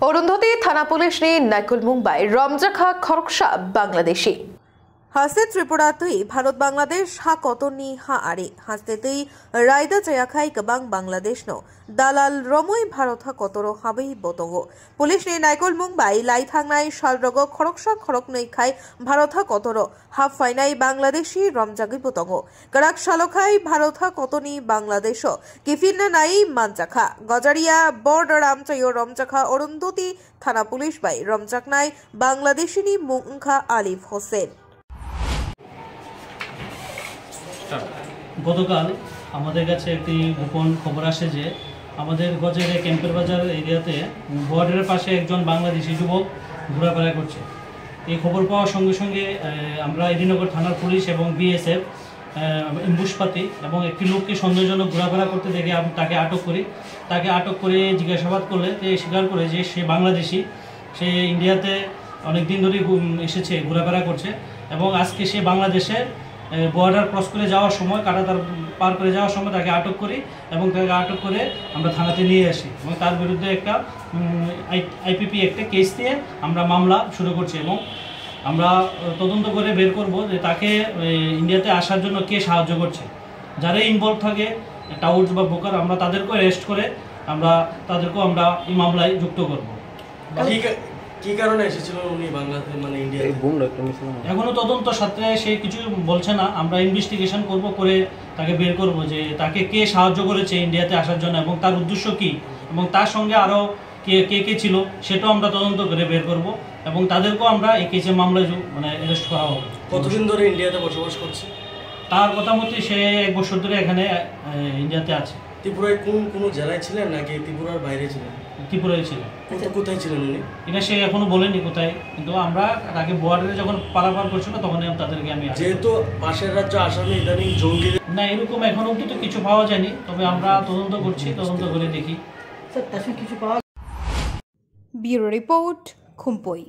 অরুন্ধতী থানা পুলিশ নি নাইকুল মুম্বাই রমজাখা খরকসা বাংলাদেশী হাসতে ত্রিপুরা তুই ভারত বাংলাদেশ হা কতনি হা আরে হাসতেতেই রায়দা চায়াখাই গবাং বাংলাদেশ নো দালাল রমই ভারত হা কতর হাবেই বতঙ্গ পুলিশ নি নাইকুল মুম্বাই লাই থাংনাই শালরগ খরকসা খরক নই খাই ভারত হা কতর হা ফাইনাই বাংলাদেশী রমজাগি বতঙ্গ গড়াক শালখাই ভারত হা কতনি বাংলাদেশ কিফিনা নাই মানজাখা গজারিয়া বর্ডারাম চাইও রমজাখা অরুন্ধতী থানা পুলিশ বাই রমজাকনাই বাংলাদেশিনী মুংখা আলিফ হোসেন। গতকাল আমাদের কাছে একটি গোপন খবর আসে যে আমাদের গজেরে ক্যাম্পের বাজার এরিয়াতে বর্ডারের পাশে একজন বাংলাদেশি যুবক ঘোরাফেরা করছে। এই খবর পাওয়ার সঙ্গে সঙ্গে আমরা এডিনগর থানার পুলিশ এবং বিএসএফ এম্বুশপাতি এবং একটি লোককে সন্দেহজনক ঘোরাফেরা করতে দেখে তাকে আটক করি। তাকে আটক করে জিজ্ঞাসাবাদ করলে স্বীকার করে যে সে বাংলাদেশি, সে ইন্ডিয়াতে অনেক দিন ধরে এসেছে, ঘোরাফেরা করছে এবং আজকে সে বাংলাদেশে বর্ডার ক্রস করে যাওয়ার সময় কাঁটাতার পার করে যাওয়ার সময় তাকে আটক করি এবং তাকে আটক করে আমরা থানাতে নিয়ে আসি এবং তার বিরুদ্ধে একটা আইপিপি একটা কেস দিয়ে আমরা মামলা শুরু করছি এবং আমরা তদন্ত করে বের করব যে তাকে ইন্ডিয়াতে আসার জন্য কে সাহায্য করছে। যারা ইনভলভ থাকে টাউটস বা ব্রোকার, আমরা তাদেরকেও অ্যারেস্ট করে তাদেরকেও আমরা এই মামলায় যুক্ত করব। কি কারণে এসেছিল উনি বাংলাদেশে, মানে ইন্ডিয়াতে? এখনো তদন্ত সাথে সে কিছু বলছে না। আমরা ইনভেস্টিগেশন করব, করে তাকে বের করব যে তাকে কে সাহায্য করেছে ইন্ডিয়াতে আসার জন্য এবং তার উদ্দেশ্য কি এবং তার সঙ্গে আরও কে কে ছিল সেটাও আমরা তদন্ত করে বের করব এবং তাদেরকেও আমরা এই কেসে মামলায় অ্যারেস্ট করা হবে। কতদিন ধরে ইন্ডিয়াতে বসবাস করছে? তার কথা মতে সে 1 বছর ধরে এখানে ইন্ডিয়াতে আছে। ত্রিপুরায় কোনো জেলায় ছিলেন নাকি ত্রিপুরার বাইরে ছিলেন? ত্রিপুরায় ছিলেন। কোথায় ছিলেন উনি? এটা সে এখনো বলেনি কোথায়, কিন্তু আমরা তাকে বর্ডারে যখন পারাপার করছিল তখন তাদেরকে আমি, যেহেতু পাশের রাজ্য আসামে ইদানিং জঙ্গি না এরকম এখনো অব্দি তো কিছু পাওয়া যায়নি, তবে আমরা তদন্ত করছি, তদন্ত করে দেখি ব্যুরো রিপোর্ট খুম্পই।